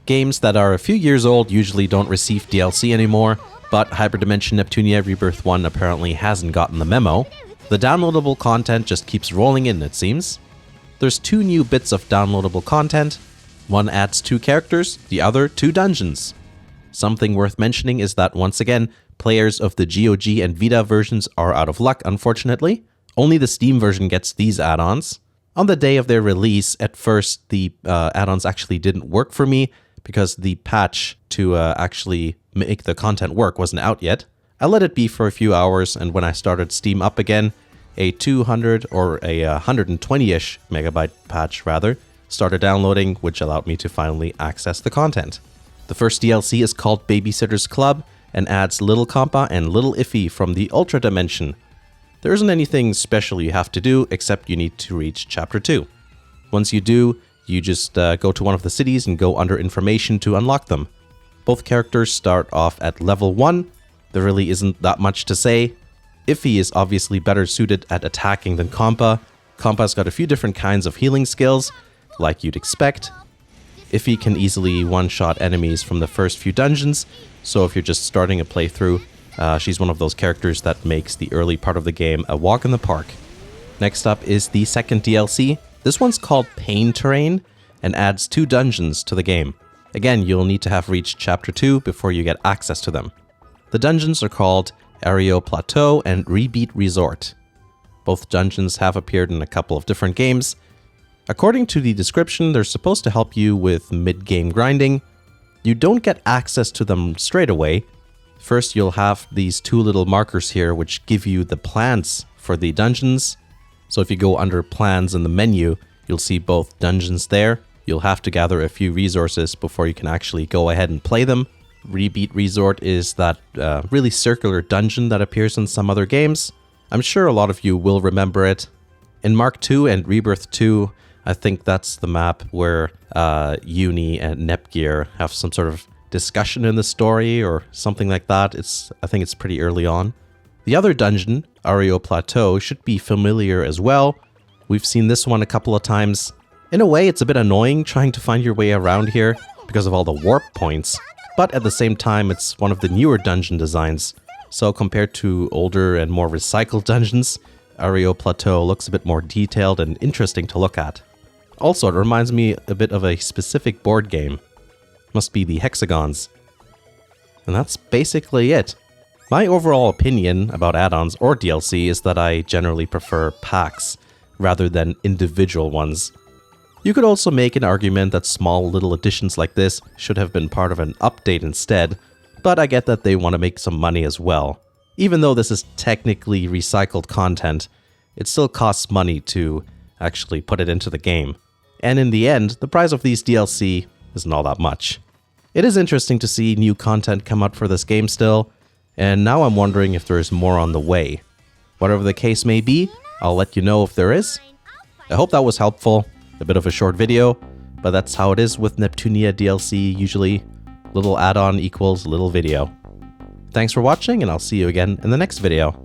Games that are a few years old usually don't receive DLC anymore, but Hyperdimension Neptunia Rebirth 1 apparently hasn't gotten the memo. The downloadable content just keeps rolling in, it seems. There's 2 new bits of downloadable content. One adds 2 characters, the other 2 dungeons. Something worth mentioning is that once again, players of the GOG and Vita versions are out of luck, unfortunately. Only the Steam version gets these add-ons. On the day of their release, at first the add-ons actually didn't work for me because the patch to actually make the content work wasn't out yet. I let it be for a few hours, and when I started Steam up again, a 200 or a 120-ish megabyte patch rather started downloading, which allowed me to finally access the content. The first DLC is called Babysitter's Club and adds Little Compa and Little Iffy from the Ultra Dimension. There isn't anything special you have to do except you need to reach Chapter 2. Once you do, you just go to one of the cities and go under information to unlock them. Both characters start off at level 1. There really isn't that much to say. Iffy is obviously better suited at attacking than Compa. Compa's got a few different kinds of healing skills, like you'd expect. Iffy can easily one-shot enemies from the first few dungeons, so if you're just starting a playthrough, she's one of those characters that makes the early part of the game a walk in the park. Next up is the second DLC. This one's called Pain Terrain and adds 2 dungeons to the game. Again, you'll need to have reached Chapter 2 before you get access to them. The dungeons are called Ario Plateau and Rebeat Resort. Both dungeons have appeared in a couple of different games. According to the description, they're supposed to help you with mid-game grinding. You don't get access to them straight away. First, you'll have these 2 little markers here which give you the plans for the dungeons. So if you go under plans in the menu, you'll see both dungeons there. You'll have to gather a few resources before you can actually go ahead and play them. Rebeat Resort is that really circular dungeon that appears in some other games. I'm sure a lot of you will remember it. In Mark II and Rebirth 2, I think that's the map where Uni and Nepgear have some sort of discussion in the story or something like that. I think it's pretty early on. The other dungeon, Ario Plateau, should be familiar as well. We've seen this one a couple of times. In a way, it's a bit annoying trying to find your way around here because of all the warp points. But at the same time, it's one of the newer dungeon designs. So compared to older and more recycled dungeons, Ario Plateau looks a bit more detailed and interesting to look at. Also, it reminds me a bit of a specific board game. Must be the Hexagons. And that's basically it. My overall opinion about add-ons or DLC is that I generally prefer packs rather than individual ones. You could also make an argument that small little additions like this should have been part of an update instead, but I get that they want to make some money as well. Even though this is technically recycled content, it still costs money to actually put it into the game. And in the end, the price of these DLC isn't all that much. It is interesting to see new content come out for this game still, and now I'm wondering if there is more on the way. Whatever the case may be, I'll let you know if there is. I hope that was helpful. A bit of a short video, but that's how it is with Neptunia DLC usually. Little add-on equals little video. Thanks for watching, and I'll see you again in the next video.